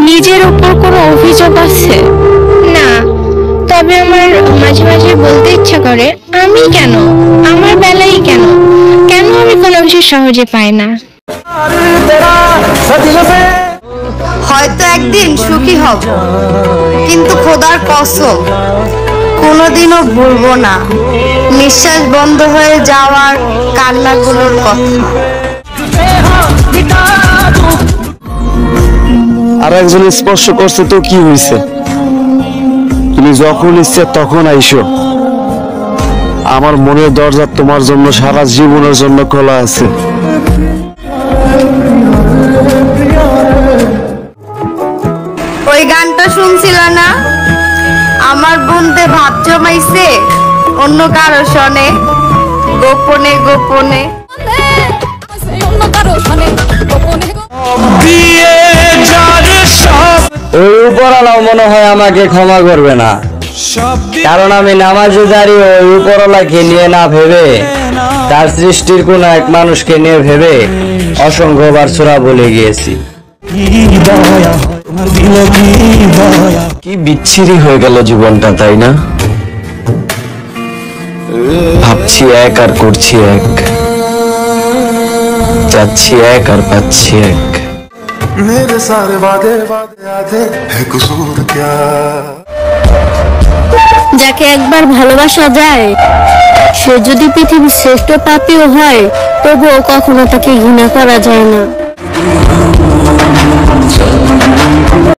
নিজের উপর কোনো অভিযোগ আছে? না, তবে আমার মাঝে মাঝে বলতে ইচ্ছা করে, আমি কেন, আমার বেলায় কেন, কেন আমি কোনো কিছু সহজে পাই না। হয়তো একদিন সুখী হব, কিন্তু খোদার কসম কোনোদিনও ভুলবো না নিঃশ্বাস বন্ধ হয়ে যাওয়ার কান্নাগুলোর কথা। আর একজন স্পর্শ করছে তো কি হয়েছে? তুমি যখন ইচ্ছে তখন আইসো। আমার মনের দরজা তোমার জন্য সারা জীবনের জন্য খোলা আছে। ওই গানটা শুনছিল না? আমার বন্ধে ভাব জমাইছে অন্য কারো শনে, গোপনে গোপনে। ওই উপরওয়ালাও মনে হয় আমাকে ক্ষমা করবে না, কারণ আমি নামাজে দাঁড়িয়ে ওই উপরওয়ালাকে নিয়ে না ভেবে তার সৃষ্টির কোন এক মানুষকে নিয়ে ভেবে অসংখ্যবার সূরা বলে গিয়েছি। কি বিচ্ছিরি হয়ে গেল জীবনটা, তাই না? ভাবছি এক আর করছি এক, যাচ্ছি এক আর পাচ্ছি এক। मेरे सारे वादे वादे आधे है कसूर क्या? যাকে একবার ভালোবাসা যায় সে যদি পৃথিবীর শ্রেষ্ঠ পাপীও হয় তবুও কখনো তাকে ঘৃণা করা যায় না।